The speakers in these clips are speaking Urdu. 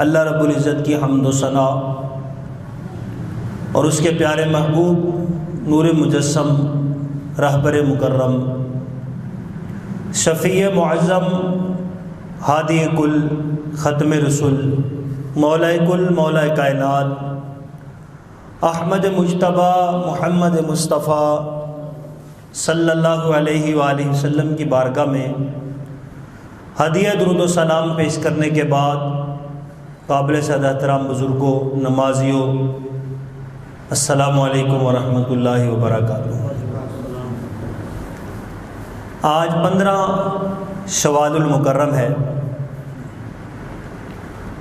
اللہ رب العزت کی حمد و ثنا اور اس کے پیارے محبوب نور مجسم رہبر مکرم شفیع معظم ہادی کل ختم رسول مولا کل مولا کائنات احمد مجتبی محمد مصطفیٰ صلی اللہ علیہ وآلہ وسلم کی بارگاہ میں ہدیہ درود و سلام پیش کرنے کے بعد قابل سعادت احترام بزرگوں، نمازیوں، السلام علیکم ورحمۃ اللہ وبرکاتہ۔ آج 15 شوال المکرم ہے۔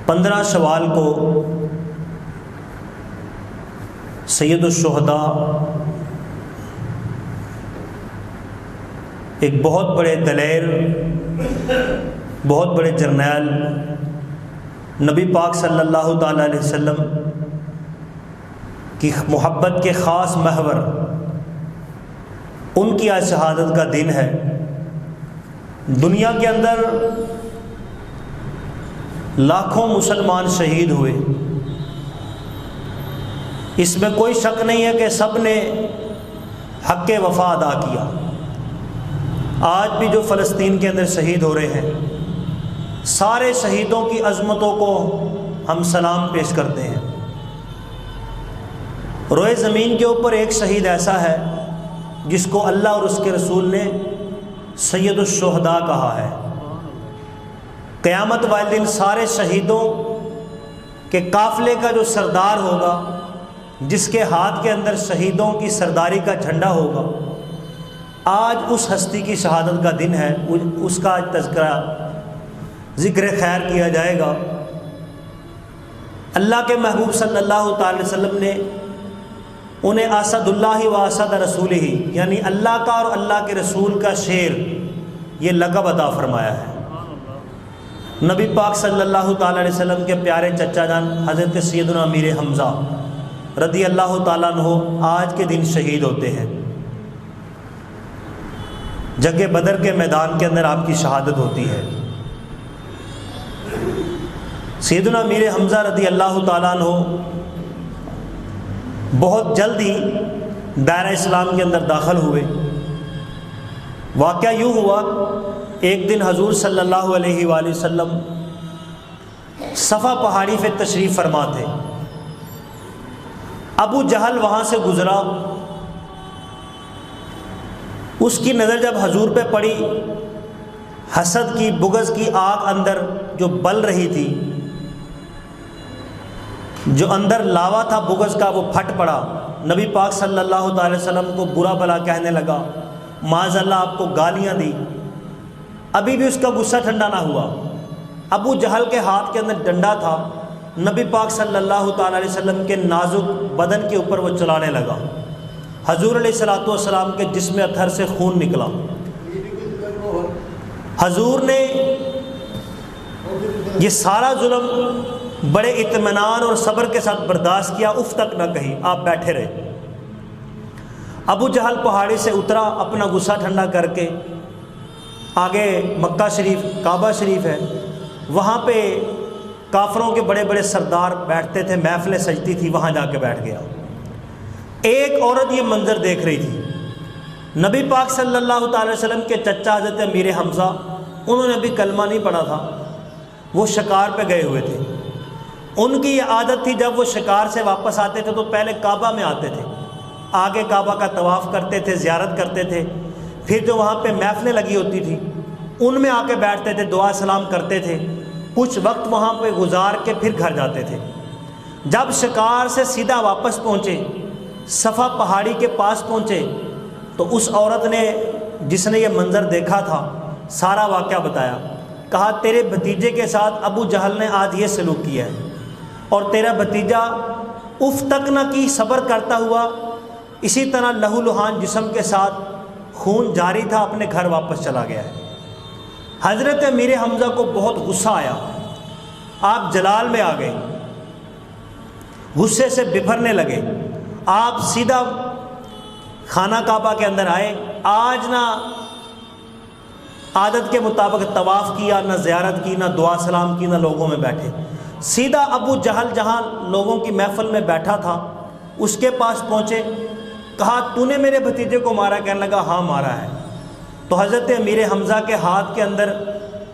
15 شوال کو سید الشہداء ایک بہت بڑے دلیر، بہت بڑے جرنیل، نبی پاک صلی اللہ تعالیٰ علیہ وسلم کی محبت کے خاص محور، ان کی آج شہادت کا دن ہے۔ دنیا کے اندر لاکھوں مسلمان شہید ہوئے، اس میں کوئی شک نہیں ہے کہ سب نے حق وفا ادا کیا۔ آج بھی جو فلسطین کے اندر شہید ہو رہے ہیں، سارے شہیدوں کی عظمتوں کو ہم سلام پیش کرتے ہیں۔ روئے زمین کے اوپر ایک شہید ایسا ہے جس کو اللہ اور اس کے رسول نے سید الشہداء کہا ہے۔ قیامت والے دن سارے شہیدوں کے قافلے کا جو سردار ہوگا، جس کے ہاتھ کے اندر شہیدوں کی سرداری کا جھنڈا ہوگا، آج اس ہستی کی شہادت کا دن ہے، اس کا آج تذکرہ ذکر خیر کیا جائے گا۔ اللہ کے محبوب صلی اللہ تعالی وسلم نے انہیں اسد اللہ و اسد رسولہ، یعنی اللہ کا اور اللہ کے رسول کا شیر، یہ لقب عطا فرمایا ہے۔ نبی پاک صلی اللہ تعالی علیہ وسلم کے پیارے چچا جان حضرت سیدنا امیر حمزہ رضی اللہ تعالیٰ عنہ آج کے دن شہید ہوتے ہیں۔ جنگ بدر کے میدان کے اندر آپ کی شہادت ہوتی ہے۔ سیدنا امیر حمزہ رضی اللہ تعالیٰ عنہ بہت جلد ہی دائرہ اسلام کے اندر داخل ہوئے۔ واقعہ یوں ہوا، ایک دن حضور صلی اللہ علیہ وآلہ وسلم صفا پہاڑی پہ تشریف فرما تھے۔ ابو جہل وہاں سے گزرا، اس کی نظر جب حضور پہ پڑی، حسد کی، بغض کی آگ اندر جو بل رہی تھی، جو اندر لاوا تھا بغض کا، وہ پھٹ پڑا۔ نبی پاک صلی اللہ تعالی وسلم کو برا بھلا کہنے لگا، معاذ اللہ آپ کو گالیاں دی۔ ابھی بھی اس کا غصہ ٹھنڈا نہ ہوا۔ ابو جہل کے ہاتھ کے اندر ڈنڈا تھا، نبی پاک صلی اللہ تعالی علیہ وسلم کے نازک بدن کے اوپر وہ چلانے لگا۔ حضور علیہ الصلوۃ والسلام کے جسم اطہر سے خون نکلا۔ حضور نے یہ سارا ظلم بڑے اطمینان اور صبر کے ساتھ برداشت کیا، اف تک نہ کہی، آپ بیٹھے رہے۔ ابو جہل پہاڑی سے اترا، اپنا غصہ ٹھنڈا کر کے آگے مکہ شریف، کعبہ شریف ہے، وہاں پہ کافروں کے بڑے بڑے سردار بیٹھتے تھے، محفلیں سجتی تھی، وہاں جا کے بیٹھ گیا۔ ایک عورت یہ منظر دیکھ رہی تھی۔ نبی پاک صلی اللہ تعالی وسلم کے چچا حضرت امیر حمزہ، انہوں نے ابھی کلمہ نہیں پڑھا تھا، وہ شکار پہ گئے ہوئے تھے۔ ان کی یہ عادت تھی، جب وہ شکار سے واپس آتے تھے تو پہلے کعبہ میں آتے تھے، آگے کعبہ کا طواف کرتے تھے، زیارت کرتے تھے، پھر جو وہاں پہ محفلیں لگی ہوتی تھی ان میں آ کے بیٹھتے تھے، دعا سلام کرتے تھے، کچھ وقت وہاں پہ گزار کے پھر گھر جاتے تھے۔ جب شکار سے سیدھا واپس پہنچے، صفا پہاڑی کے پاس پہنچے، تو اس عورت نے، جس نے یہ منظر دیکھا تھا، سارا واقعہ بتایا۔ کہا تیرے بھتیجے کے ساتھ ابو جہل نے آج یہ سلوک کیا ہے، اور تیرا بھتیجا اف تک نہ کی، صبر کرتا ہوا اسی طرح لہو لہان جسم کے ساتھ خون جاری تھا، اپنے گھر واپس چلا گیا ہے۔ حضرت امیر حمزہ کو بہت غصہ آیا، آپ جلال میں آ گئے، غصے سے بپھرنے لگے۔ آپ سیدھا خانہ کعبہ کے اندر آئے۔ آج نہ عادت کے مطابق طواف کیا، نہ زیارت کی، نہ دعا سلام کی، نہ لوگوں میں بیٹھے، سیدھا ابو جہل جہاں لوگوں کی محفل میں بیٹھا تھا اس کے پاس پہنچے، کہا تو نے میرے بھتیجے کو مارا؟ کہنے لگا ہاں مارا ہے۔ تو حضرت امیر حمزہ کے ہاتھ کے اندر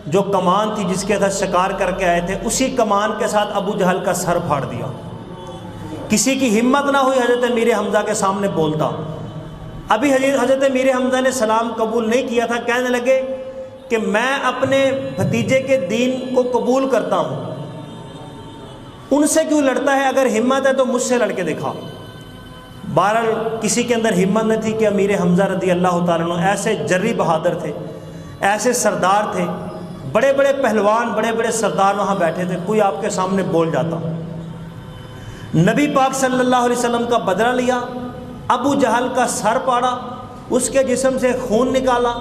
جو کمان تھی جس کے ساتھ شکار کر کے آئے تھے، اسی کمان کے ساتھ ابو جہل کا سر پھاڑ دیا۔ کسی کی ہمت نہ ہوئی حضرت امیر حمزہ کے سامنے بولتا۔ ابھی حضرت امیر حمزہ نے سلام قبول نہیں کیا تھا، کہنے لگے کہ میں اپنے بھتیجے کے دین کو قبول کرتا ہوں، ان سے کیوں لڑتا ہے؟ اگر ہمت ہے تو مجھ سے لڑ کے دکھا۔ بہرحال کسی کے اندر ہمت نہ تھی کہ امیر حمزہ رضی اللہ تعالیٰ عنہ ایسے جری بہادر تھے، ایسے سردار تھے، بڑے بڑے پہلوان، بڑے بڑے سردار وہاں بیٹھے تھے، کوئی آپ کے سامنے بول جاتا۔ نبی پاک صلی اللہ علیہ وسلم کا بدلہ لیا، ابو جہل کا سر پاڑا، اس کے جسم سے خون نکالا،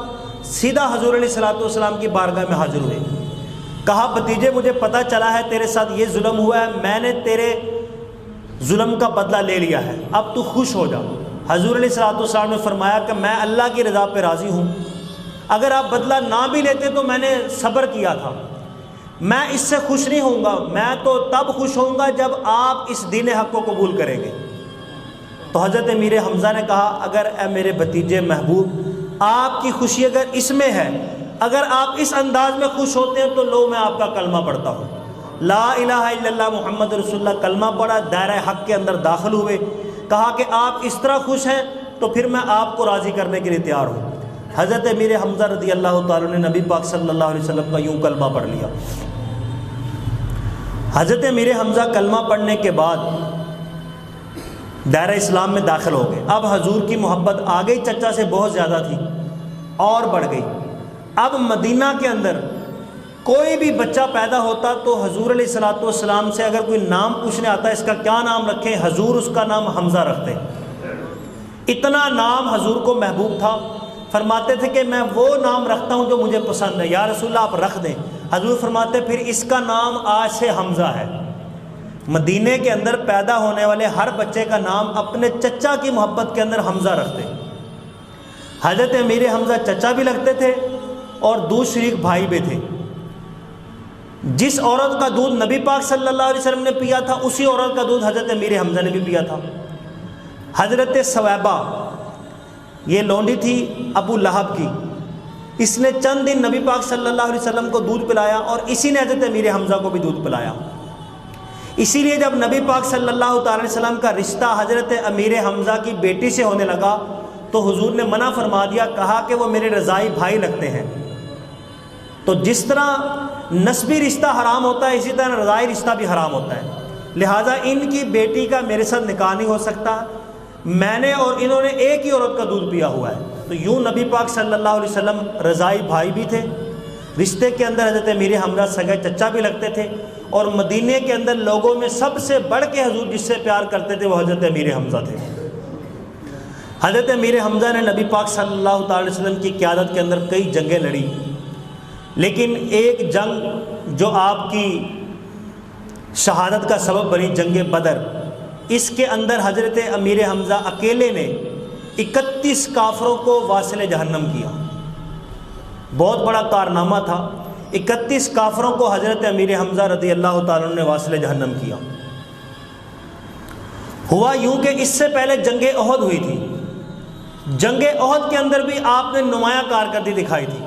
سیدھا حضور علیہ الصلوۃ والسلام کی بارگاہ میں حاضر ہوئے۔ کہا بھتیجے مجھے پتہ چلا ہے تیرے ساتھ یہ ظلم ہوا ہے، میں نے تیرے ظلم کا بدلہ لے لیا ہے، اب تو خوش ہو جا۔ حضور علیہ الصلوۃ والسلام نے فرمایا کہ میں اللہ کی رضا پہ راضی ہوں، اگر آپ بدلہ نہ بھی لیتے تو میں نے صبر کیا تھا، میں اس سے خوش نہیں ہوں گا، میں تو تب خوش ہوں گا جب آپ اس دین حق کو قبول کریں گے۔ تو حضرت امیر حمزہ نے کہا اگر اے میرے بھتیجے محبوب آپ کی خوشی اگر اس میں ہے، اگر آپ اس انداز میں خوش ہوتے ہیں تو لو میں آپ کا کلمہ پڑھتا ہوں، لا الہ الا اللہ محمد رسول اللہ کلمہ پڑھا، دائرہ حق کے اندر داخل ہوئے۔ کہا کہ آپ اس طرح خوش ہیں تو پھر میں آپ کو راضی کرنے کے لیے تیار ہوں۔ حضرت امیر حمزہ رضی اللہ تعالیٰ نے نبی پاک صلی اللہ علیہ وسلم کا یوں کلمہ پڑھ لیا۔ حضرت امیر حمزہ کلمہ پڑھنے کے بعد دائرہ اسلام میں داخل ہو گئے۔ اب حضور کی محبت آ گئی، چچا سے بہت زیادہ تھی اور بڑھ گئی۔ اب مدینہ کے اندر کوئی بھی بچہ پیدا ہوتا تو حضور علیہ الصلوۃ والسلام سے اگر کوئی نام پوچھنے آتا اس کا کیا نام رکھیں، حضور اس کا نام حمزہ رکھتے۔ اتنا نام حضور کو محبوب تھا، فرماتے تھے کہ میں وہ نام رکھتا ہوں جو مجھے پسند ہے، یا رسول اللہ آپ رکھ دیں۔ حضور فرماتے پھر اس کا نام آج سے حمزہ ہے۔ مدینے کے اندر پیدا ہونے والے ہر بچے کا نام اپنے چچا کی محبت کے اندر حمزہ رکھتے۔ حضرت امیر حمزہ چچا بھی لگتے تھے اور دودھ شریک بھائی بھی تھے۔ جس عورت کا دودھ نبی پاک صلی اللہ علیہ وسلم نے پیا تھا اسی عورت کا دودھ حضرت امیر حمزہ نے بھی پیا تھا۔ حضرت ثویبہ یہ لونڈی تھی ابو لہب کی، اس نے چند دن نبی پاک صلی اللہ علیہ وسلم کو دودھ پلایا اور اسی نے حضرت امیر حمزہ کو بھی دودھ پلایا۔ اسی لیے جب نبی پاک صلی اللہ تعالی وسلم کا رشتہ حضرت امیر حمزہ کی بیٹی سے ہونے لگا تو حضور نے منع فرما دیا، کہا کہ وہ میرے رضائی بھائی لگتے ہیں۔ تو جس طرح نسبی رشتہ حرام ہوتا ہے اسی طرح رضائی رشتہ بھی حرام ہوتا ہے، لہٰذا ان کی بیٹی کا میرے ساتھ نکاح نہیں ہو سکتا، میں نے اور انہوں نے ایک ہی عورت کا دودھ پیا ہوا ہے۔ تو یوں نبی پاک صلی اللہ علیہ وسلم رضائی بھائی بھی تھے، رشتے کے اندر حضرت امیر حمزہ سگے چچا بھی لگتے تھے، اور مدینے کے اندر لوگوں میں سب سے بڑھ کے حضور جس سے پیار کرتے تھے وہ حضرت امیر حمزہ تھے۔ حضرت امیر حمزہ نے نبی پاک صلی اللہ تعالی وسلم کی قیادت کے اندر کئی جنگیں لڑی، لیکن ایک جنگ جو آپ کی شہادت کا سبب بنی، جنگ بدر، اس کے اندر حضرت امیر حمزہ اکیلے نے 31 کافروں کو واصل جہنم کیا۔ بہت بڑا کارنامہ تھا، 31 کافروں کو حضرت امیر حمزہ رضی اللہ تعالیٰ عنہ نے واصل جہنم کیا۔ ہوا یوں کہ اس سے پہلے جنگ احد ہوئی تھی، جنگ احد کے اندر بھی آپ نے نمایاں کارکردگی دکھائی تھی۔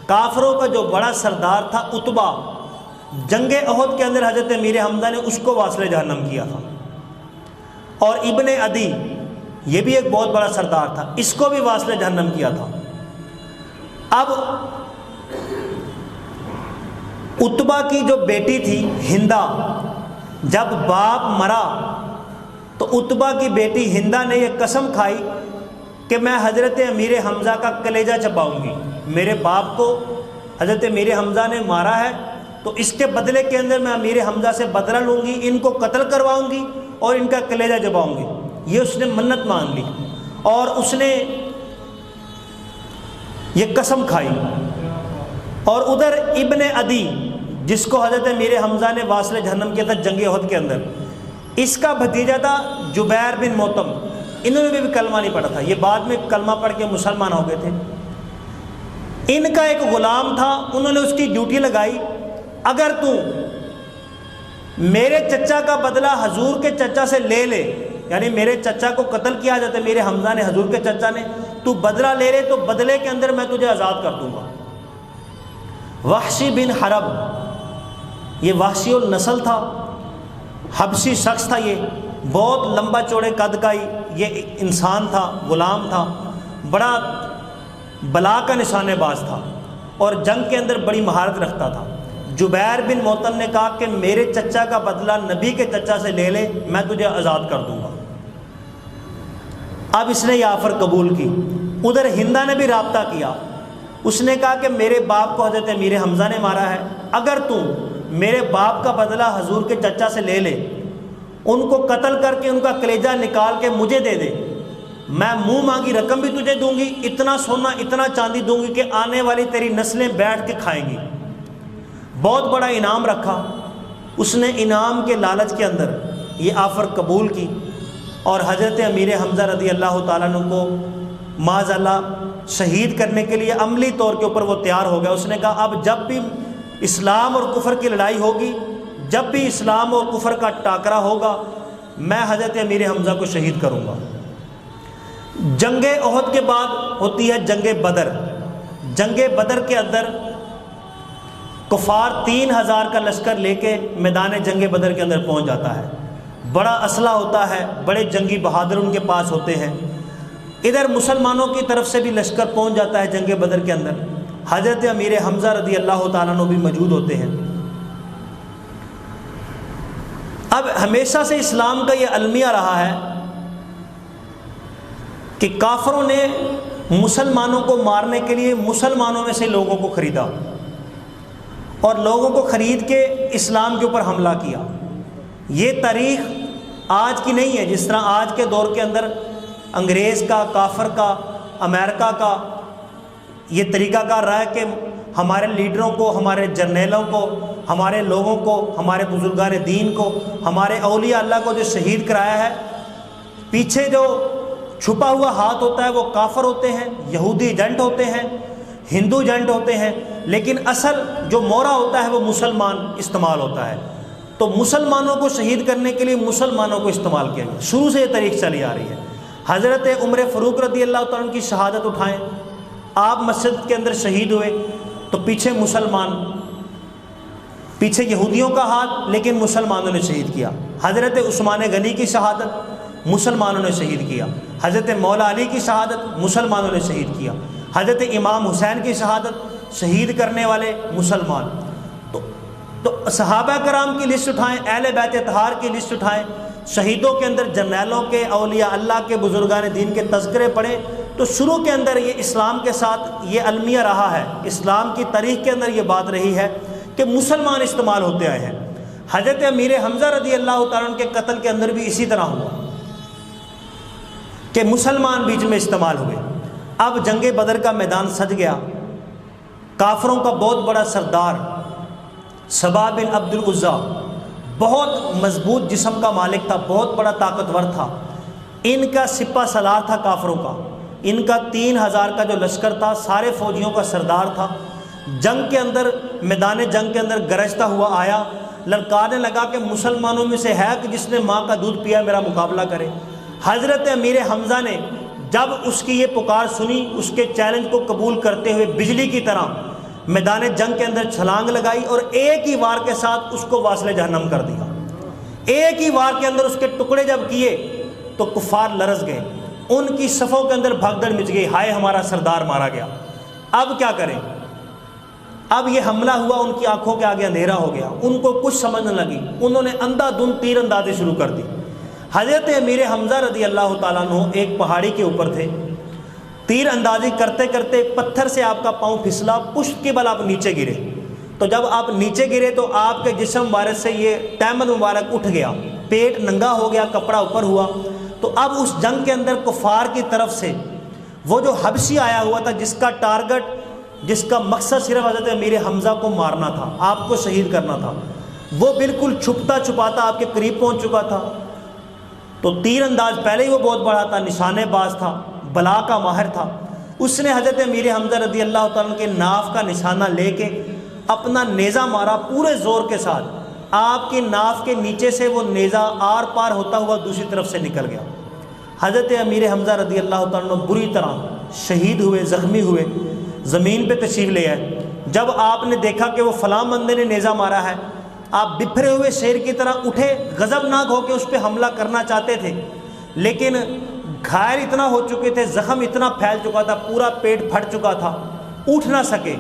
کافروں کا جو بڑا سردار تھا عتبہ، جنگ احد کے اندر حضرت امیر حمزہ نے اس کو واصل جہنم کیا تھا، اور ابن عدی یہ بھی ایک بہت بڑا سردار تھا، اس کو بھی واصل جہنم کیا تھا۔ اب عتبہ کی جو بیٹی تھی ہندا، جب باپ مرا تو عتبہ کی بیٹی ہندا نے یہ قسم کھائی کہ میں حضرت امیر حمزہ کا کلیجہ چباؤں گی، میرے باپ کو حضرت امیر حمزہ نے مارا ہے تو اس کے بدلے کے اندر میں امیر حمزہ سے بدلہ لوں گی، ان کو قتل کرواؤں گی اور ان کا کلیجہ چباؤں گی۔ یہ اس نے منت مانگ لی اور اس نے یہ قسم کھائی۔ اور ادھر ابن عدی جس کو حضرت امیر حمزہ نے واصل جہنم کیا تھا جنگ احد کے اندر، اس کا بھتیجا تھا جبیر بن موتم، انہوں نے بھی کلمہ نہیں پڑھا تھا، یہ بعد میں کلمہ پڑھ کے مسلمان ہو گئے تھے۔ ان کا ایک غلام تھا، انہوں نے اس کی ڈیوٹی لگائی، اگر تو میرے چچا کا بدلہ حضور کے چچا سے لے لے، یعنی میرے چچا کو قتل کیا جاتا ہے میرے حمزہ نے، حضور کے چچا نے، تو بدلہ لے لے تو بدلے کے اندر میں تجھے آزاد کر دوں گا۔ وحشی بن حرب، یہ وحشی النسل تھا، حبشی شخص تھا، یہ بہت لمبا چوڑے قد کا یہ انسان تھا، غلام تھا، بڑا بلا کا نشانے باز تھا اور جنگ کے اندر بڑی مہارت رکھتا تھا۔ جبیر بن موطن نے کہا کہ میرے چچا کا بدلہ نبی کے چچا سے لے لے، میں تجھے آزاد کر دوں گا۔ اب اس نے یہ آفر قبول کی۔ ادھر ہندہ نے بھی رابطہ کیا، اس نے کہا کہ میرے باپ کو حضرت امیر حمزہ نے مارا ہے، اگر تو میرے باپ کا بدلہ حضور کے چچا سے لے لے، ان کو قتل کر کے ان کا کلیجہ نکال کے مجھے دے دے، میں منہ مانگی رقم بھی تجھے دوں گی، اتنا سونا اتنا چاندی دوں گی کہ آنے والی تیری نسلیں بیٹھ کے کھائیں گی۔ بہت بڑا انعام رکھا، اس نے انعام کے لالچ کے اندر یہ آفر قبول کی اور حضرت امیر حمزہ رضی اللہ تعالیٰ عنہ کو معاذ اللہ شہید کرنے کے لیے عملی طور کے اوپر وہ تیار ہو گیا۔ اس نے کہا اب جب بھی اسلام اور کفر کی لڑائی ہوگی، جب بھی اسلام اور کفر کا ٹاکرا ہوگا، میں حضرت امیر حمزہ کو شہید کروں گا۔ جنگ احد کے بعد ہوتی ہے جنگ بدر۔ جنگ بدر کے اندر کفار 3000 کا لشکر لے کے میدان جنگ بدر کے اندر پہنچ جاتا ہے، بڑا اسلحہ ہوتا ہے، بڑے جنگی بہادر ان کے پاس ہوتے ہیں۔ ادھر مسلمانوں کی طرف سے بھی لشکر پہنچ جاتا ہے جنگ بدر کے اندر، حضرت امیر حمزہ رضی اللہ تعالیٰ عنہ بھی موجود ہوتے ہیں۔ اب ہمیشہ سے اسلام کا یہ المیہ رہا ہے کہ کافروں نے مسلمانوں کو مارنے کے لیے مسلمانوں میں سے لوگوں کو خریدا اور لوگوں کو خرید کے اسلام کے اوپر حملہ کیا۔ یہ تاریخ آج کی نہیں ہے، جس طرح آج کے دور کے اندر انگریز کا، کافر کا، امریکہ کا یہ طریقہ کار رہا ہے کہ ہمارے لیڈروں کو، ہمارے جرنیلوں کو، ہمارے لوگوں کو، ہمارے بزرگان دین کو، ہمارے اولیاء اللہ کو جو شہید کرایا ہے، پیچھے جو چھپا ہوا ہاتھ ہوتا ہے وہ کافر ہوتے ہیں، یہودی ایجنٹ ہوتے ہیں، ہندو ایجنٹ ہوتے ہیں، لیکن اصل جو مورا ہوتا ہے وہ مسلمان استعمال ہوتا ہے۔ تو مسلمانوں کو شہید کرنے کے لیے مسلمانوں کو استعمال کیا گیا، شروع سے یہ تاریخ چلی آ رہی ہے۔ حضرت عمر فاروق رضی اللہ تعالیٰ عنہ کی شہادت اٹھائیں، آپ مسجد کے اندر شہید ہوئے تو پیچھے مسلمان، پیچھے یہودیوں کا ہاتھ لیکن مسلمانوں نے شہید کیا۔ حضرت عثمان غنی کی شہادت مسلمانوں نے شہید کیا، حضرت مولا علی کی شہادت مسلمانوں نے شہید کیا، حضرت امام حسین کی شہادت شہید کرنے والے مسلمان۔ تو صحابہ کرام کی لسٹ اٹھائیں، اہل بیت اطہار کی لسٹ اٹھائیں، شہیدوں کے اندر جرنیلوں کے، اولیاء اللہ کے، بزرگان دین کے تذکرے پڑھیں، تو شروع کے اندر یہ اسلام کے ساتھ یہ المیہ رہا ہے، اسلام کی تاریخ کے اندر یہ بات رہی ہے کہ مسلمان استعمال ہوتے آئے ہیں۔ حضرت امیر حمزہ رضی اللہ تعالیٰ عنہ کے قتل کے اندر بھی اسی طرح ہوا کہ مسلمان بیچ میں استعمال ہوئے۔ اب جنگ بدر کا میدان سج گیا، کافروں کا بہت بڑا سردار سبا بن عبد العزا بہت مضبوط جسم کا مالک تھا، بہت بڑا طاقتور تھا، ان کا سپہ سالار تھا کافروں کا، ان کا 3000 کا جو لشکر تھا سارے فوجیوں کا سردار تھا۔ جنگ کے اندر، میدان جنگ کے اندر گرجتا ہوا آیا، للکارنے لگا کہ مسلمانوں میں سے ہے کہ جس نے ماں کا دودھ پیا میرا مقابلہ کرے۔ حضرت امیر حمزہ نے جب اس کی یہ پکار سنی، اس کے چیلنج کو قبول کرتے ہوئے بجلی کی طرح میدان جنگ کے اندر چھلانگ لگائی اور ایک ہی وار کے ساتھ اس کو واصل جہنم کر دیا۔ ایک ہی وار کے اندر اس کے ٹکڑے جب کیے تو کفار لرز گئے، ان کی صفوں کے اندر بھگدڑ مچ گئی، ہائے ہمارا سردار مارا گیا، اب کیا کریں۔ اب یہ حملہ ہوا، ان کی آنکھوں کے آگے اندھیرا ہو گیا، ان کو کچھ سمجھ نہ لگی، انہوں نے اندھا دھند تیر اندازی شروع کر دی۔ حضرت امیر حمزہ رضی اللہ تعالیٰ عنہ ایک پہاڑی کے اوپر تھے، تیر اندازی کرتے کرتے پتھر سے آپ کا پاؤں پھسلا، پشت کے بل آپ نیچے گرے، تو جب آپ نیچے گرے تو آپ کے جسم مبارک سے یہ تیمم مبارک اٹھ گیا، پیٹ ننگا ہو گیا، کپڑا اوپر ہوا۔ تو اب اس جنگ کے اندر کفار کی طرف سے وہ جو حبشی آیا ہوا تھا، جس کا ٹارگٹ، جس کا مقصد صرف حضرت امیر حمزہ کو مارنا تھا، آپ کو شہید کرنا تھا، وہ بالکل چھپتا چھپاتا آپ کے قریب پہنچ چکا تھا۔ تو تیر انداز پہلے ہی وہ بہت بڑا تھا، نشانے باز تھا، بلا کا ماہر تھا، اس نے حضرت امیر حمزہ رضی اللہ تعالیٰ عنہ کے ناف کا نشانہ لے کے اپنا نیزہ مارا پورے زور کے ساتھ۔ آپ کی ناف کے نیچے سے وہ نیزہ آر پار ہوتا ہوا دوسری طرف سے نکل گیا۔ حضرت امیر حمزہ رضی اللہ تعالیٰ عنہ بری طرح شہید ہوئے، زخمی ہوئے، زمین پہ تشریف لے آئے۔ جب آپ نے دیکھا کہ وہ فلاں بندے نے نیزہ مارا ہے، آپ بپھرے ہوئے شیر کی طرح اٹھے، غضبناک ہو کے اس پہ حملہ کرنا چاہتے تھے، لیکن گھائل اتنا ہو چکے تھے، زخم اتنا پھیل چکا تھا، پورا پیٹ پھٹ چکا تھا، اٹھ نہ سکے،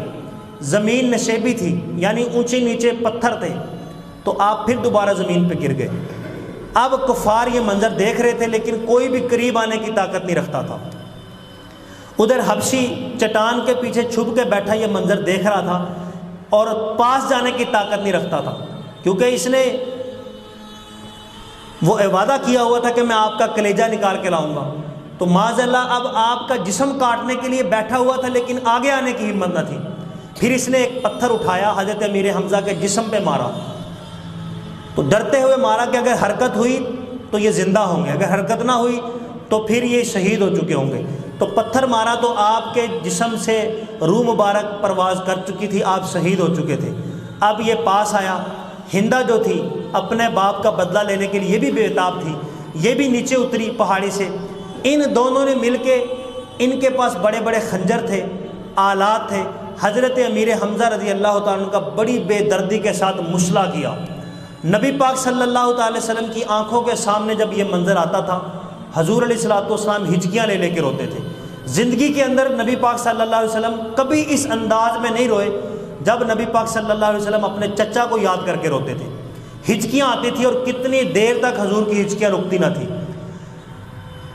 زمین نشیبی تھی یعنی اونچے نیچے پتھر تھے، تو آپ پھر دوبارہ زمین پہ گر گئے۔ اب کفار یہ منظر دیکھ رہے تھے لیکن کوئی بھی قریب آنے کی طاقت نہیں رکھتا تھا۔ ادھر حبشی چٹان کے پیچھے چھپ کے بیٹھا یہ منظر دیکھ رہا تھا اور پاس جانے کی طاقت نہیں رکھتا تھا، کیونکہ اس نے وہ وعدہ کیا ہوا تھا کہ میں آپ کا کلیجہ نکال کے لاؤں گا، تو معاذ اللہ اب آپ کا جسم کاٹنے کے لیے بیٹھا ہوا تھا لیکن آگے آنے کی ہمت نہ تھی۔ پھر اس نے ایک پتھر اٹھایا، حضرت امیر حمزہ کے جسم پہ مارا، تو ڈرتے ہوئے مارا کہ اگر حرکت ہوئی تو یہ زندہ ہوں گے، اگر حرکت نہ ہوئی تو پھر یہ شہید ہو چکے ہوں گے۔ تو پتھر مارا تو آپ کے جسم سے روح مبارک پرواز کر چکی تھی، آپ شہید ہو چکے تھے۔ اب یہ پاس آیا، ہندا جو تھی اپنے باپ کا بدلہ لینے کے لیے یہ بھی بے تاب تھی، یہ بھی نیچے اتری پہاڑی سے۔ ان دونوں نے مل کے، ان کے پاس بڑے بڑے خنجر تھے، آلات تھے، حضرت امیر حمزہ رضی اللہ تعالیٰ عنہ کا بڑی بے دردی کے ساتھ مسلح کیا۔ نبی پاک صلی اللہ تعالی وسلم کی آنکھوں کے سامنے جب یہ منظر آتا تھا، حضور علیہ الصلوۃ والسلام ہچکیاں لے لے کے روتے تھے۔ زندگی کے اندر نبی پاک صلی اللہ علیہ وسلم کبھی اس انداز میں نہیں روئے جب نبی پاک صلی اللہ علیہ وسلم اپنے چچا کو یاد کر کے روتے تھے۔ ہچکیاں آتی تھی اور کتنی دیر تک حضور کی ہچکیاں رکتی نہ تھی۔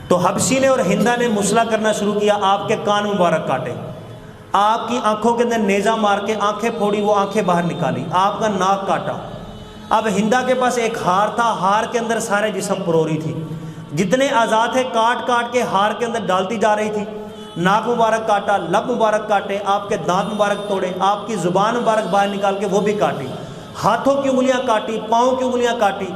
تو حبشی نے اور ہندا نے مسلح کرنا شروع کیا، آپ کے کان مبارک کاٹے، آپ کی آنکھوں کے اندر نیزہ مار کے آنکھیں پھوڑی، وہ آنکھیں باہر نکالی، آپ کا ناک کاٹا۔ اب ہندا کے پاس ایک ہار تھا، ہار کے اندر سارے جسم پروری تھی، جتنے آزاد تھے کاٹ کاٹ کے ہار کے اندر ڈالتی جا رہی تھی۔ ناک مبارک کاٹا، لب مبارک کاٹے، آپ کے دانت مبارک توڑے، آپ کی زبان مبارک باہر نکال کے وہ بھی کاٹی، ہاتھوں کی انگلیاں کاٹی، پاؤں کی انگلیاں کاٹی،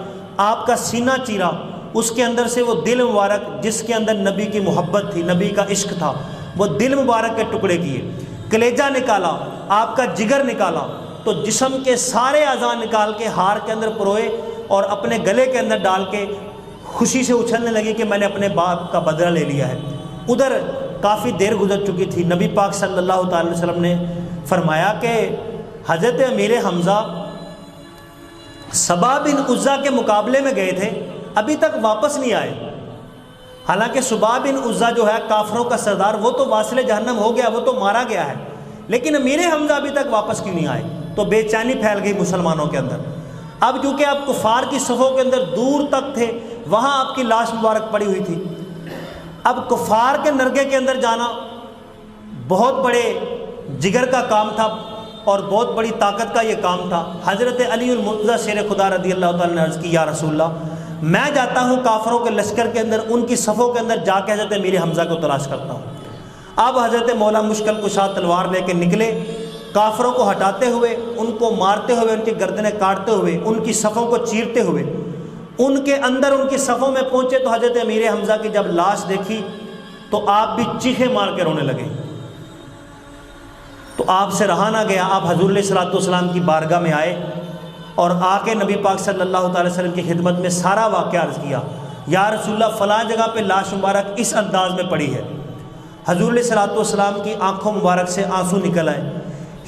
آپ کا سینہ چیرا، اس کے اندر سے وہ دل مبارک جس کے اندر نبی کی محبت تھی، نبی کا عشق تھا، وہ دل مبارک کے ٹکڑے کیے، کلیجہ نکالا، آپ کا جگر نکالا، تو جسم کے سارے اعضاء نکال کے ہار کے اندر پروئے اور اپنے گلے کے اندر ڈال کے خوشی سے اچھلنے لگی کہ میں نے اپنے باپ کا بدلہ لے لیا ہے۔ ادھر کافی دیر گزر چکی تھی، نبی پاک صلی اللہ تعالی وسلم نے فرمایا کہ حضرت امیر حمزہ سبا بن عزا کے مقابلے میں گئے تھے، ابھی تک واپس نہیں آئے۔ حالانکہ سبا بن عزا جو ہے کافروں کا سردار، وہ تو واصل جہنم ہو گیا، وہ تو مارا گیا ہے، لیکن امیر حمزہ ابھی تک واپس کیوں نہیں آئے؟ تو بے چینی پھیل گئی مسلمانوں کے اندر۔ اب چونکہ آپ کفار کی صفوں کے اندر دور تک تھے، وہاں آپ کی لاش مبارک پڑی ہوئی تھی، اب کفار کے نرگے کے اندر جانا بہت بڑے جگر کا کام تھا اور بہت بڑی طاقت کا یہ کام تھا۔ حضرت علی المرتضیٰ شیر خدا رضی اللہ تعالیٰ نے عرض کی، یا رسول اللہ میں جاتا ہوں کافروں کے لشکر کے اندر، ان کی صفوں کے اندر جا کے حضرت امیر حمزہ کو تلاش کرتا ہوں۔ اب حضرت مولا مشکل کشا تلوار لے کے نکلے، کافروں کو ہٹاتے ہوئے، ان کو مارتے ہوئے، ان کی گردنیں کاٹتے ہوئے، ان کی صفوں کو چیرتے ہوئے، ان کے اندر ان کی صفوں میں پہنچے تو حضرت امیر حمزہ کی جب لاش دیکھی تو آپ بھی چیخیں مار کے رونے لگے۔ تو آپ سے رہا نہ گیا، آپ حضور علیہ الصلوۃ والسلام کی بارگاہ میں آئے اور آ کے نبی پاک صلی اللہ تعالی وسلم کی خدمت میں سارا واقعہ عرض کیا، یا رسول اللہ فلاں جگہ پہ لاش مبارک اس انداز میں پڑی ہے۔ حضور علیہ الصلوۃ والسلام کی آنکھوں مبارک سے آنسو نکل آئے،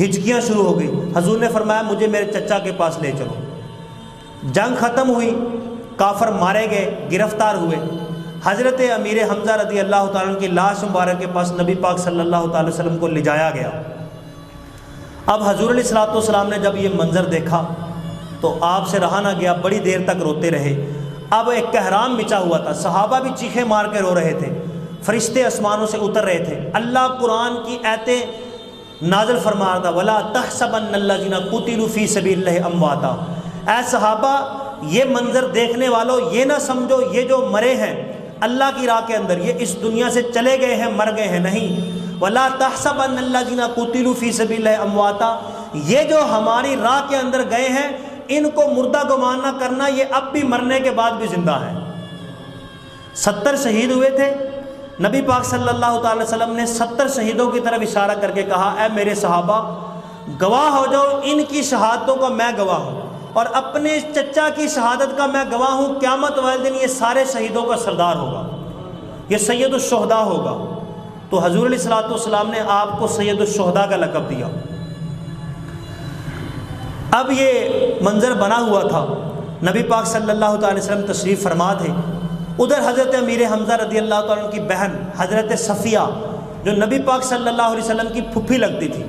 ہچکیاں شروع ہو گئی۔ حضور نے فرمایا مجھے میرے چچا کے پاس لے چلو۔ جنگ ختم ہوئی، کافر مارے گئے، گرفتار ہوئے، حضرت امیر حمزہ رضی اللہ تعالیٰ عنہ کی لاش مبارک کے پاس نبی پاک صلی اللہ تعالی وسلم کو لے جایا گیا۔ اب حضور علیہ الصلوۃ والسلام نے جب یہ منظر دیکھا تو آپ سے رہا نہ گیا، بڑی دیر تک روتے رہے۔ اب ایک کہرام مچا ہوا تھا، صحابہ بھی چیخیں مار کے رو رہے تھے، فرشتے آسمانوں سے اتر رہے تھے، اللہ قرآن کی آیتیں نازل فرما رہا تھا، وَلَا تَحْسَبَنَّ الَّذِينَ قُتِلُوا فِي سَبِيلِ اللَّهِ أَمْوَاتًا۔ اے صحابہ یہ منظر دیکھنے والوں یہ نہ سمجھو یہ جو مرے ہیں اللہ کی راہ کے اندر یہ اس دنیا سے چلے گئے ہیں، مر گئے ہیں، نہیں۔ وَلَا تَحْسَبَنَّ الَّذِينَ قُتِلُوا فِي سَبِيلِ اللَّهِ أَمْوَاتًا، یہ جو ہماری راہ کے اندر گئے ہیں ان کو مردہ گمان نہ کرنا، یہ اب بھی مرنے کے بعد بھی زندہ ہیں۔ 70 شہید ہوئے تھے، نبی پاک صلی اللہ تعالی وسلم نے 70 شہیدوں کی طرف اشارہ کر کے کہا، اے میرے صحابہ گواہ ہو جاؤ، ان کی شہادتوں کا میں گواہ ہوں، اور اپنے چچا کی شہادت کا میں گواہ ہوں، قیامت والے دن یہ سارے شہیدوں کا سردار ہوگا، یہ سید الشہداء ہوگا۔ تو حضور علیہ الصلوۃ والسلام نے آپ کو سید الشہداء کا لقب دیا۔ اب یہ منظر بنا ہوا تھا، نبی پاک صلی اللہ تعالی وسلم تشریف فرما تھے، ادھر حضرت امیر حمزہ رضی اللہ تعالیٰ عنہ کی بہن حضرت صفیہ جو نبی پاک صلی اللہ علیہ وسلم کی پھپھی لگتی تھی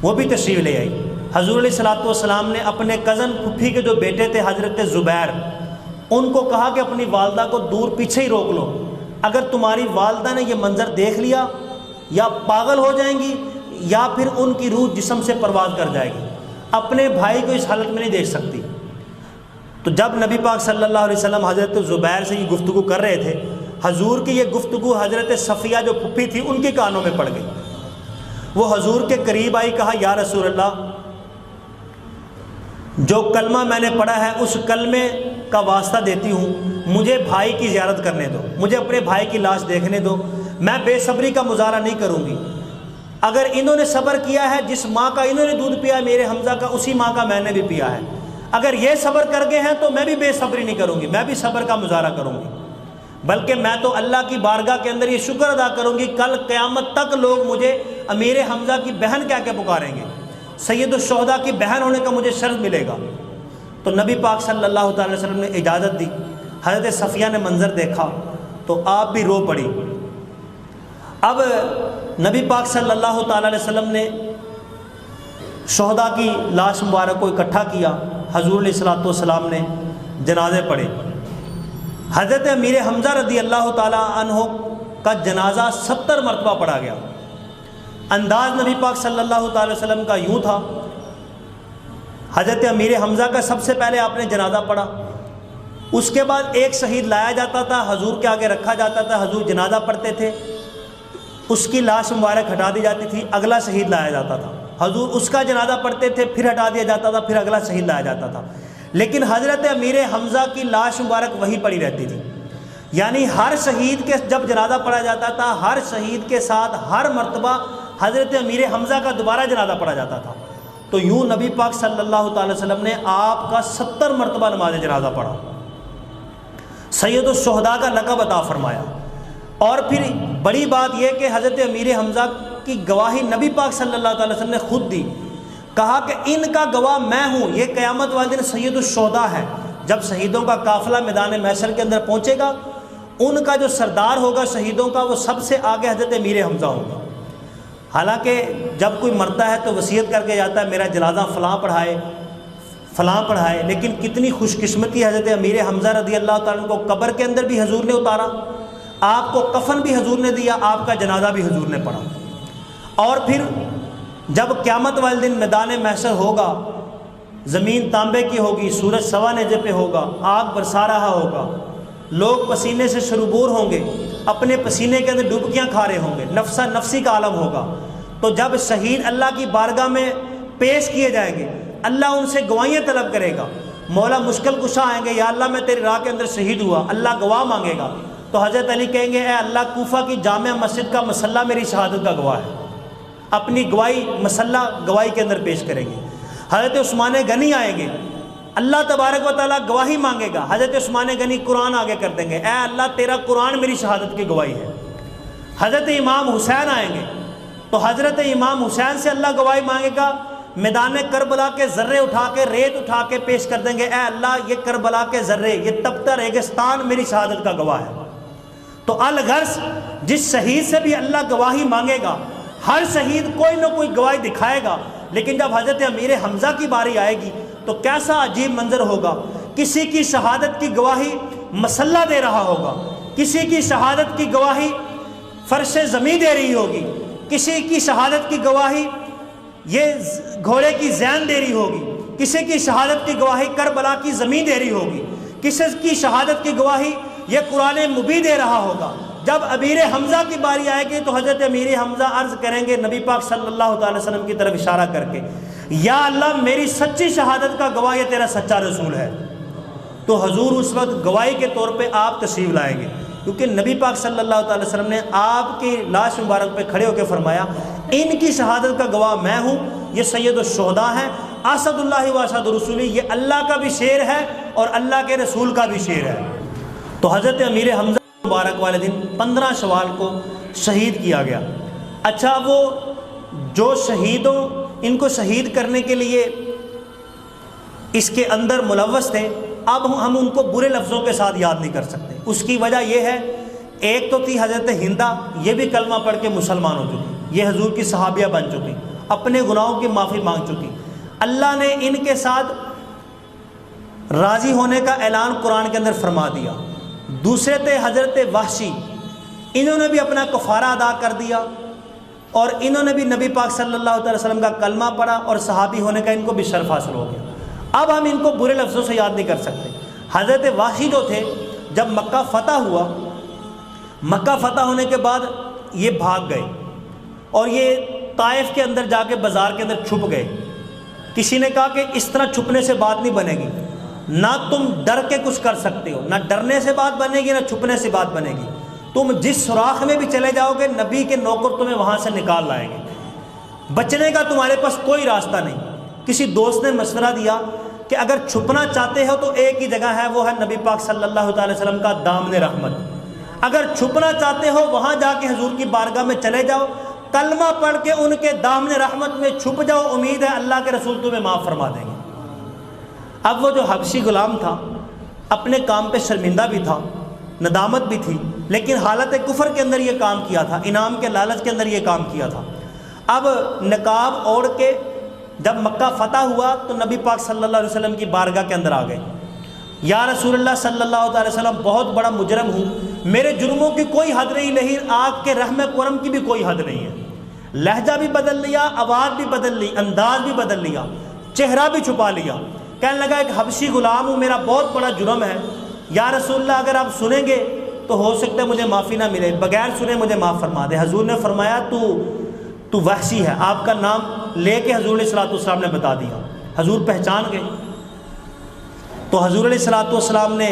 وہ بھی تشریف لے آئی۔ حضور علیہ الصلوۃ والسلام نے اپنے کزن پھپھی کے جو بیٹے تھے حضرت زبیر، ان کو کہا کہ اپنی والدہ کو دور پیچھے ہی روک لو، اگر تمہاری والدہ نے یہ منظر دیکھ لیا یا پاگل ہو جائیں گی یا پھر ان کی روح جسم سے پرواز کر جائے گی، اپنے بھائی کو اس حالت میں نہیں دیکھ سکتی۔ تو جب نبی پاک صلی اللہ علیہ وسلم حضرت زبیر سے یہ گفتگو کر رہے تھے، حضور کی یہ گفتگو حضرت صفیہ جو پھپھی تھی ان کے کانوں میں پڑ گئی۔ وہ حضور کے قریب آئی، کہا یا رسول اللہ، جو کلمہ میں نے پڑھا ہے اس کلمے کا واسطہ دیتی ہوں، مجھے بھائی کی زیارت کرنے دو، مجھے اپنے بھائی کی لاش دیکھنے دو، میں بے صبری کا مظاہرہ نہیں کروں گی۔ اگر انہوں نے صبر کیا ہے، جس ماں کا انہوں نے دودھ پیا ہے میرے حمزہ کا، اسی ماں کا میں نے بھی پیا ہے، اگر یہ صبر کر گئے ہیں تو میں بھی بے صبری نہیں کروں گی، میں بھی صبر کا مظاہرہ کروں گی، بلکہ میں تو اللہ کی بارگاہ کے اندر یہ شکر ادا کروں گی، کل قیامت تک لوگ مجھے امیر حمزہ کی بہن کہہ کے پکاریں گے، سید الشہداء کی بہن ہونے کا مجھے شرف ملے گا۔ تو نبی پاک صلی اللہ تعالی وسلم نے اجازت دی، حضرت صفیہ نے منظر دیکھا تو آپ بھی رو پڑی۔ اب نبی پاک صلی اللہ تعالی علیہ وسلم نے شہداء کی لاش مبارک کو اکٹھا کیا، حضور علیہ الصلوۃ والسلام نے جنازے پڑھے۔ حضرت امیر حمزہ رضی اللہ تعالی عنہ کا جنازہ 70 مرتبہ پڑھا گیا۔ انداز نبی پاک صلی اللہ تعالی وسلم کا یوں تھا، حضرت امیر حمزہ کا سب سے پہلے آپ نے جنازہ پڑھا، اس کے بعد ایک شہید لایا جاتا تھا، حضور کے آگے رکھا جاتا تھا، حضور جنازہ پڑھتے تھے، اس کی لاش مبارک ہٹا دی جاتی تھی، اگلا شہید لایا جاتا تھا، حضور اس کا جنازہ پڑھتے تھے، پھر ہٹا دیا جاتا تھا، پھر اگلا شہید لایا جاتا تھا، لیکن حضرت امیر حمزہ کی لاش مبارک وہی پڑی رہتی تھی، یعنی ہر شہید کے جب جنازہ پڑھا جاتا تھا، ہر شہید کے ساتھ ہر مرتبہ حضرت امیر حمزہ کا دوبارہ جنازہ پڑھا جاتا تھا۔ تو یوں نبی پاک صلی اللہ تعالی وسلم نے آپ کا 70 مرتبہ نماز جنازہ پڑھا، سید الشہداء کا لقب عطا فرمایا۔ اور پھر بڑی بات یہ کہ حضرت امیر حمزہ کی گواہی نبی پاک صلی اللہ تعالی وسلم نے خود دی، کہا کہ ان کا گواہ میں ہوں، یہ قیامت والے دن سید الشہداء ہے، جب شہیدوں کا قافلہ میدان محشر کے اندر پہنچے گا، ان کا جو سردار ہوگا شہیدوں کا، وہ سب سے آگے حضرت امیر حمزہ ہوگا۔ حالانکہ جب کوئی مرتا ہے تو وصیت کر کے جاتا ہے میرا جنازہ فلاں پڑھائے فلاں پڑھائے، لیکن کتنی خوش قسمتی حضرت امیر حمزہ رضی اللہ تعالیٰ عنہ کو قبر کے اندر بھی حضور نے اتارا، آپ کو کفن بھی حضور نے دیا، آپ کا جنازہ بھی حضور نے پڑھا۔ اور پھر جب قیامت والے دن میدان محشر ہوگا، زمین تانبے کی ہوگی، سورج سوا نیزے پہ ہوگا، آگ برسا رہا ہوگا، لوگ پسینے سے شربور ہوں گے، اپنے پسینے کے اندر ڈبکیاں کھا رہے ہوں گے، نفسا نفسی کا عالم ہوگا۔ تو جب شہید اللہ کی بارگاہ میں پیش کیے جائیں گے، اللہ ان سے گواہیاں طلب کرے گا، مولا مشکل کشا آئیں گے، یا اللہ میں تیری راہ کے اندر شہید ہوا، اللہ گواہ مانگے گا، تو حضرت علی کہیں گے اے اللہ کوفہ کی جامع مسجد کا مسلح میری شہادت کا گواہ ہے، اپنی گواہی مسلح گواہی کے اندر پیش کریں گے۔ حضرت عثمان غنی آئیں گے، اللہ تبارک و تعالیٰ گواہی مانگے گا، حضرت عثمان غنی قرآن آگے کر دیں گے، اے اللہ تیرا قرآن میری شہادت کی گواہی ہے۔ حضرت امام حسین آئیں گے تو حضرت امام حسین سے اللہ گواہی مانگے گا، میدان کربلا کے ذرے اٹھا کے ریت اٹھا کے پیش کر دیں گے، اے اللہ یہ کربلا کے ذرے، یہ تپتا ریگستان میری شہادت کا گواہ ہے۔ تو الغرض جس شہید سے بھی اللہ گواہی مانگے گا، ہر شہید کوئی نہ کوئی گواہی دکھائے گا، لیکن جب حضرت امیر حمزہ کی باری آئے گی تو کیسا عجیب منظر ہوگا، کسی کی شہادت کی گواہی مسلح دے رہا ہوگا، کسی کی شہادت کی گواہی فرش زمین دے رہی ہوگی، کسی کی شہادت کی گواہی یہ گھوڑے کی زین دے رہی ہوگی، کسی کی شہادت کی گواہی کربلا کی زمین دے رہی ہوگی، کسی کی شہادت کی گواہی یہ قرآن مبین دے رہا ہوگا۔ جب امیر حمزہ کی باری آئے گی تو حضرت امیر حمزہ عرض کریں گے نبی پاک صلی اللہ تعالی وسلم کی طرف اشارہ کر کے، یا اللہ میری سچی شہادت کا گواہ یہ تیرا سچا رسول ہے۔ تو حضور اس وقت گواہی کے طور پہ آپ تشریف لائیں گے، کیونکہ نبی پاک صلی اللہ تعالی وسلم نے آپ کی لاش مبارک پہ کھڑے ہو کے فرمایا ان کی شہادت کا گواہ میں ہوں، یہ سید الشہداء ہیں، اسد اللہ و اسد رسولی، یہ اللہ کا بھی شیر ہے اور اللہ کے رسول کا بھی شیر ہے۔ تو حضرت امیر حمزہ مبارک والے دن 15 شوال کو شہید کیا گیا۔ اچھا، وہ جو شہیدوں ان کو شہید کرنے کے لیے اس کے اندر ملوث تھے، اب ہم ان کو برے لفظوں کے ساتھ یاد نہیں کر سکتے۔ اس کی وجہ یہ ہے، ایک تو تھی حضرت ہندہ، یہ بھی کلمہ پڑھ کے مسلمان ہو چکی، یہ حضور کی صحابیہ بن چکی، اپنے گناہوں کی معافی مانگ چکی، اللہ نے ان کے ساتھ راضی ہونے کا اعلان قرآن کے اندر فرما دیا۔ دوسرے تھے حضرت وحشی، انہوں نے بھی اپنا کفارہ ادا کر دیا اور انہوں نے بھی نبی پاک صلی اللہ علیہ وسلم کا کلمہ پڑھا اور صحابی ہونے کا ان کو بھی شرف حاصل ہو گیا۔ اب ہم ان کو برے لفظوں سے یاد نہیں کر سکتے۔ حضرت وحشی جو تھے، جب مکہ فتح ہوا، مکہ فتح ہونے کے بعد یہ بھاگ گئے اور یہ طائف کے اندر جا کے بازار کے اندر چھپ گئے۔ کسی نے کہا کہ اس طرح چھپنے سے بات نہیں بنے گی، نہ تم ڈر کے کچھ کر سکتے ہو، نہ ڈرنے سے بات بنے گی، نہ چھپنے سے بات بنے گی، تم جس سوراخ میں بھی چلے جاؤ گے نبی کے نوکر تمہیں وہاں سے نکال لائیں گے، بچنے کا تمہارے پاس کوئی راستہ نہیں۔ کسی دوست نے مشورہ دیا کہ اگر چھپنا چاہتے ہو تو ایک ہی جگہ ہے، وہ ہے نبی پاک صلی اللہ تعالی وسلم کا دامن رحمت۔ اگر چھپنا چاہتے ہو وہاں جا کے حضور کی بارگاہ میں چلے جاؤ، کلمہ پڑھ کے ان کے دامن رحمت میں چھپ جاؤ، امید ہے اللہ کے رسول تمہیں معاف فرما دیں گے۔ اب وہ جو حبشی غلام تھا اپنے کام پہ شرمندہ بھی تھا، ندامت بھی تھی، لیکن حالت کفر کے اندر یہ کام کیا تھا، انعام کے لالچ کے اندر یہ کام کیا تھا۔ اب نقاب اوڑھ کے جب مکہ فتح ہوا تو نبی پاک صلی اللہ علیہ وسلم کی بارگاہ کے اندر آ گئے، یا رسول اللہ صلی اللہ علیہ وسلم بہت بڑا مجرم ہوں، میرے جرموں کی کوئی حد نہیں، لیکن آپ کے رحم کرم کی بھی کوئی حد نہیں ہے۔ لہجہ بھی بدل لیا، آواز بھی بدل لی، انداز بھی بدل لیا، چہرہ بھی چھپا لیا، کہنے لگا ایک حبشی غلام ہوں، میرا بہت بڑا جرم ہے، یا رسول اللہ اگر آپ سنیں گے تو ہو سکتا ہے مجھے معافی نہ ملے، بغیر سنے مجھے معاف فرما دے۔ حضور نے فرمایا تو وحشی ہے، آپ کا نام لے کے حضور علیہ الصلوۃ والسلام نے بتا دیا۔ حضور پہچان گئے تو حضور علیہ الصلوۃ والسلام نے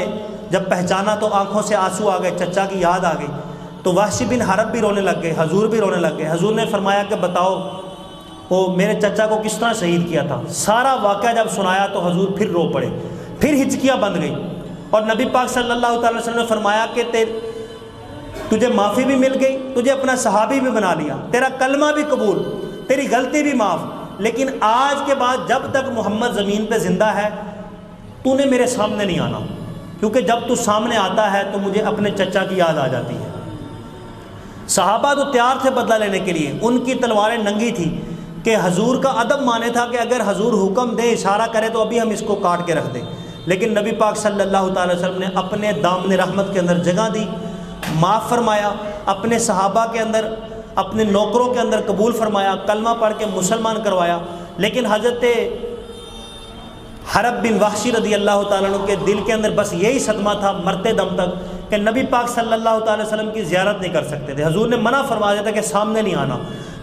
جب پہچانا تو آنکھوں سے آنسو آ گئے، چچا کی یاد آ گئی، تو وحشی بن حرب بھی رونے لگ گئے، حضور بھی رونے لگ گئے۔ حضور نے فرمایا کہ بتاؤ وہ میرے چچا کو کس طرح شہید کیا تھا۔ سارا واقعہ جب سنایا تو حضور پھر رو پڑے، پھر ہچکیاں بند گئی، اور نبی پاک صلی اللہ تعالی وسلم نے فرمایا کہ تجھے معافی بھی مل گئی، تجھے اپنا صحابی بھی بنا لیا، تیرا کلمہ بھی قبول، تیری غلطی بھی معاف، لیکن آج کے بعد جب تک محمد زمین پہ زندہ ہے تو نے میرے سامنے نہیں آنا، کیونکہ جب تو سامنے آتا ہے تو مجھے اپنے چچا کی یاد آ جاتی ہے۔ صحابہ تو تیار تھے بدلہ لینے کے لیے، ان کی تلواریں ننگی تھی کہ حضور کا ادب مانے تھا کہ اگر حضور حکم دے، اشارہ کرے تو ابھی ہم اس کو کاٹ کے رکھ دیں، لیکن نبی پاک صلی اللہ تعالی وسلم نے اپنے دامن رحمت کے اندر جگہ دی، معاف فرمایا، اپنے صحابہ کے اندر، اپنے نوکروں کے اندر قبول فرمایا، کلمہ پڑھ کے مسلمان کروایا۔ لیکن حضرت حرب بن وحشی رضی اللہ تعالیٰ عنہ کے دل کے اندر بس یہی صدمہ تھا مرتے دم تک کہ نبی پاک صلی اللہ تعالی وسلم کی زیارت نہیں کر سکتے تھے۔ حضور نے منع فرما دیا تھا کہ سامنے نہیں آنا۔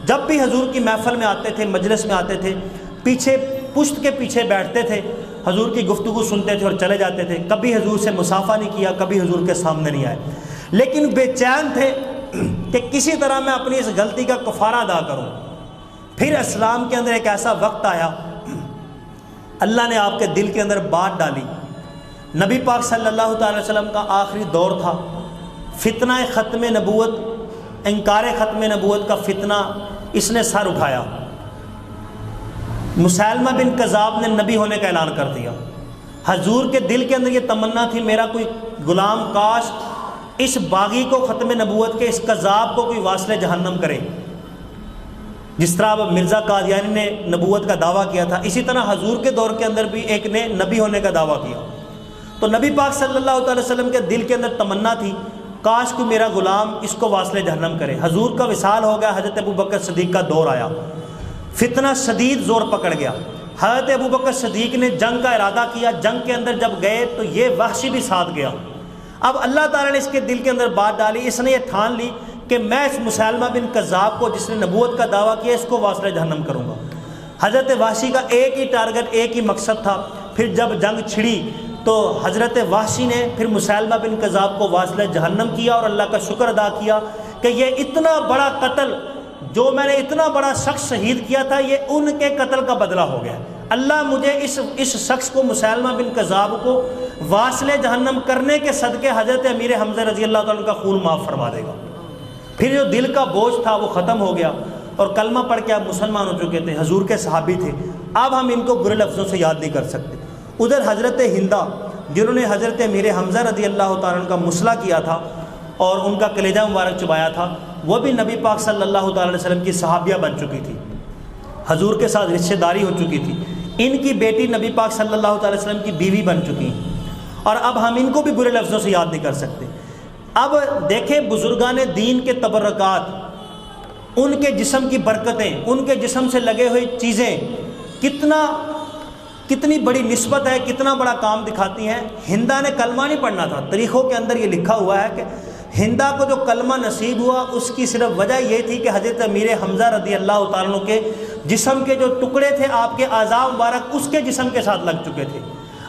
جب بھی حضور کی محفل میں آتے تھے، مجلس میں آتے تھے، پیچھے پشت کے پیچھے بیٹھتے تھے، حضور کی گفتگو سنتے تھے اور چلے جاتے تھے، کبھی حضور سے مصافحہ نہیں کیا، کبھی حضور کے سامنے نہیں آئے، لیکن بے چین تھے کہ کسی طرح میں اپنی اس غلطی کا کفارہ ادا کروں۔ پھر اسلام کے اندر ایک ایسا وقت آیا، اللہ نے آپ کے دل کے اندر بات ڈالی، نبی پاک صلی اللہ تعالی وسلم کا آخری دور تھا، فتنہ ختم نبوت، انکار ختم نبوت کا فتنہ اس نے سر اٹھایا۔ مسیلمہ بن کذاب نے نبی ہونے کا اعلان کر دیا۔ حضور کے دل کے اندر یہ تمنا تھی میرا کوئی غلام کاش اس باغی کو ختم نبوت کے، اس کذاب کو کوئی واصل جہنم کرے، جس طرح اب مرزا قادیانی نے نبوت کا دعویٰ کیا تھا، اسی طرح حضور کے دور کے اندر بھی ایک نے نبی ہونے کا دعویٰ کیا۔ تو نبی پاک صلی اللہ تعالی وسلم کے دل کے اندر تمنا تھی کاش کوئی میرا غلام اس کو واصل جہنم کرے۔ حضور کا وصال ہو گیا، حضرت ابوبکر صدیق کا دور آیا، فتنہ شدید زور پکڑ گیا۔ حضرت ابوبکر صدیق نے جنگ کا ارادہ کیا، جنگ کے اندر جب گئے تو یہ وحشی بھی ساتھ گیا۔ اب اللہ تعالیٰ نے اس کے دل کے اندر بات ڈالی، اس نے یہ ٹھان لی کہ میں اس مسیلمہ بن کذاب کو جس نے نبوت کا دعویٰ کیا اس کو واصل جہنم کروں گا۔ حضرت وحشی کا ایک ہی ٹارگٹ، ایک ہی مقصد تھا۔ پھر جب جنگ چھڑی تو حضرت وحشی نے پھر مسیلمہ بن کذاب کو واصل جہنم کیا اور اللہ کا شکر ادا کیا کہ یہ اتنا بڑا قتل جو میں نے اتنا بڑا شخص شہید کیا تھا، یہ ان کے قتل کا بدلہ ہو گیا۔ اللہ مجھے اس شخص کو مسیلمہ بن کذاب کو واصل جہنم کرنے کے صدقے حضرت امیر حمزہ رضی اللہ تعالیٰ عنہ کا خون معاف فرما دے گا۔ پھر جو دل کا بوجھ تھا وہ ختم ہو گیا اور کلمہ پڑھ کے آپ مسلمان ہو چکے تھے، حضور کے صحابی تھے، اب ہم ان کو برے لفظوں سے یاد نہیں کر سکتے۔ ادھر حضرت ہندہ جنہوں نے حضرت امیر حمزہ رضی اللہ تعالیٰ عنہ کا مسئلہ کیا تھا اور ان کا کلیجہ مبارک چبایا تھا، وہ بھی نبی پاک صلی اللہ تعالیٰ علیہ وسلم کی صحابیہ بن چکی تھی، حضور کے ساتھ رشتہ داری ہو چکی تھی، ان کی بیٹی نبی پاک صلی اللہ تعالیٰ علیہ وسلم کی بیوی بن چکی ہیں، اور اب ہم ان کو بھی برے لفظوں سے یاد نہیں کر سکتے۔ اب دیکھیں بزرگان دین کے تبرکات، ان کے جسم کی برکتیں، ان کے جسم سے لگے ہوئی چیزیں کتنی بڑی نسبت ہے، کتنا بڑا کام دکھاتی ہیں۔ ہندہ نے کلمہ نہیں پڑھنا تھا، تاریخوں کے اندر یہ لکھا ہوا ہے کہ ہندہ کو جو کلمہ نصیب ہوا اس کی صرف وجہ یہ تھی کہ حضرت امیر حمزہ رضی اللہ تعالیٰ عنہ کے جسم کے جو ٹکڑے تھے آپ کے اعضاء مبارک اس کے جسم کے ساتھ لگ چکے تھے۔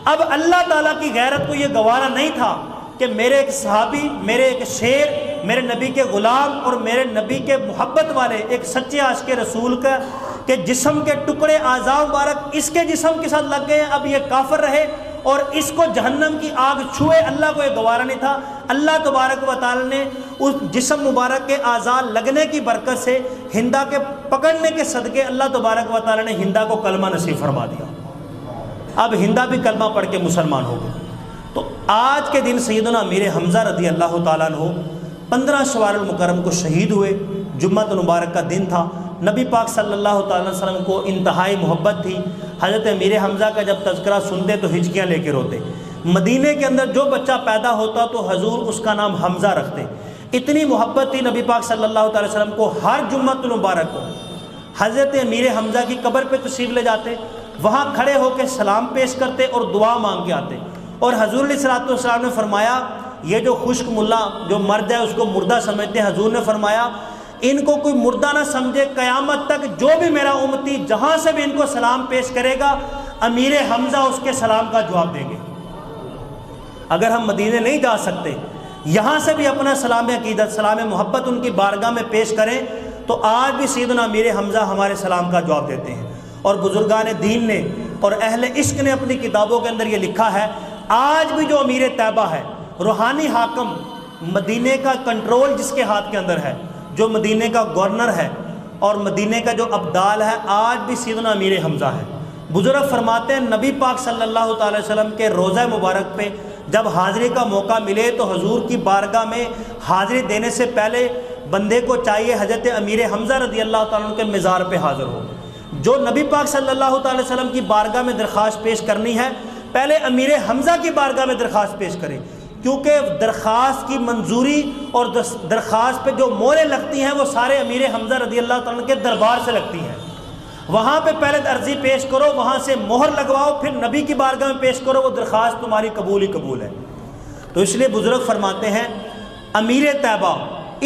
اب اللہ تعالیٰ کی غیرت کو یہ گوارا نہیں تھا کہ میرے ایک صحابی، میرے ایک شیر، میرے نبی کے غلام اور میرے نبی کے محبت والے ایک سچے عاشق رسول کا کہ جسم کے ٹکڑے اعضاء مبارک اس کے جسم کے ساتھ لگ گئے، اب یہ کافر رہے اور اس کو جہنم کی آگ چھوئے، اللہ کو یہ گوارا نہیں تھا۔ اللہ تبارک و تعالی نے اس جسم مبارک کے اعضاء لگنے کی برکت سے ہندہ کے پکڑنے کے صدقے اللہ تبارک و تعالی نے ہندہ کو کلمہ نصیب فرما دیا۔ اب ہندہ بھی کلمہ پڑھ کے مسلمان ہو گئے۔ تو آج کے دن سیدنا امیر حمزہ رضی اللہ تعالیٰ عنہ 15 شوال المکرم کو شہید ہوئے، جمعہ مبارک کا دن تھا۔ نبی پاک صلی اللہ تعالیٰ علیہ وسلم کو انتہائی محبت تھی۔ حضرت امیر حمزہ کا جب تذکرہ سنتے تو ہچکیاں لے کے روتے۔ مدینے کے اندر جو بچہ پیدا ہوتا تو حضور اس کا نام حمزہ رکھتے، اتنی محبت تھی نبی پاک صلی اللہ تعالیٰ علیہ وسلم کو۔ ہر جمعہ مبارک کو حضرت امیر حمزہ کی قبر پہ تشریف لے جاتے، وہاں کھڑے ہو کے سلام پیش کرتے اور دعا مانگ کے آتے۔ اور حضور علیہ الصلوۃ والسلام نے فرمایا یہ جو خشک ملا جو مرد ہے اس کو مردہ سمجھتے ہیں، حضور نے فرمایا ان کو کوئی مردہ نہ سمجھے، قیامت تک جو بھی میرا امتی جہاں سے بھی ان کو سلام پیش کرے گا امیر حمزہ اس کے سلام کا جواب دیں گے۔ اگر ہم مدینے نہیں جا سکتے، یہاں سے بھی اپنا سلام عقیدت، سلام محبت ان کی بارگاہ میں پیش کریں تو آج بھی سیدنا امیر حمزہ ہمارے سلام کا جواب دیتے ہیں۔ اور بزرگان دین نے اور اہل عشق نے اپنی کتابوں کے اندر یہ لکھا ہے، آج بھی جو امیر طیبہ ہے، روحانی حاکم، مدینے کا کنٹرول جس کے ہاتھ کے اندر ہے، جو مدینے کا گورنر ہے اور مدینے کا جو ابدال ہے، آج بھی سیدنا امیر حمزہ ہے۔ بزرگ فرماتے ہیں نبی پاک صلی اللہ تعالی وسلم کے روضہ مبارک پہ جب حاضری کا موقع ملے تو حضور کی بارگاہ میں حاضری دینے سے پہلے بندے کو چاہیے حضرت امیر حمزہ رضی اللہ تعالیٰ عنہ کے مزار پہ حاضر ہو۔ جو نبی پاک صلی اللہ تعالی وسلم کی بارگاہ میں درخواست پیش کرنی ہے پہلے امیر حمزہ کی بارگاہ میں درخواست پیش کرے، کیونکہ درخواست کی منظوری اور درخواست پہ جو موریں لگتی ہیں وہ سارے امیر حمزہ رضی اللہ تعالیٰ عنہ کے دربار سے لگتی ہیں۔ وہاں پہ پہلے عرضی پیش کرو، وہاں سے مہر لگواؤ، پھر نبی کی بارگاہ میں پیش کرو، وہ درخواست تمہاری قبول ہی قبول ہے۔ تو اس لیے بزرگ فرماتے ہیں امیر طیبہ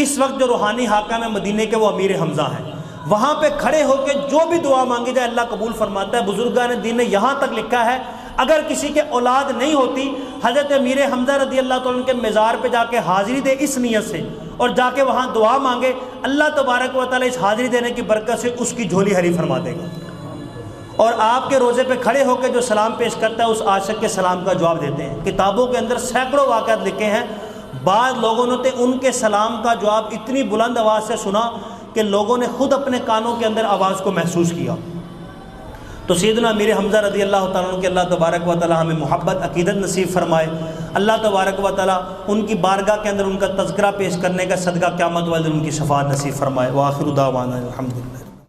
اس وقت جو روحانی حاکم ہے مدینے کے وہ امیر حمزہ ہیں، وہاں پہ کھڑے ہو کے جو بھی دعا مانگی جائے اللہ قبول فرماتا ہے۔ بزرگان دین نے یہاں تک لکھا ہے اگر کسی کے اولاد نہیں ہوتی حضرت امیر حمزہ رضی اللہ تعالیٰ عنہ کے مزار پہ جا کے حاضری دے اس نیت سے اور جا کے وہاں دعا مانگے، اللہ تبارک و تعالیٰ اس حاضری دینے کی برکت سے اس کی جھولی ہری فرما دے گا۔ اور آپ کے روزے پہ کھڑے ہو کے جو سلام پیش کرتا ہے اس عاشق کے سلام کا جواب دیتے ہیں۔ کتابوں کے اندر سینکڑوں واقعات لکھے ہیں، بعض لوگوں نے ان کے سلام کا جواب اتنی بلند آواز سے سنا کہ لوگوں نے خود اپنے کانوں کے اندر آواز کو محسوس کیا۔ تو سیدنا امیر حمزہ رضی اللہ تعالیٰ عنہ کے اللہ تبارک و تعالیٰ ہمیں محبت عقیدت نصیب فرمائے۔ اللہ تبارک و تعالیٰ ان کی بارگاہ کے اندر ان کا تذکرہ پیش کرنے کا صدقہ قیامت والے دن ان کی شفاعت نصیب فرمائے۔ وآخر دعوانا الحمدللہ۔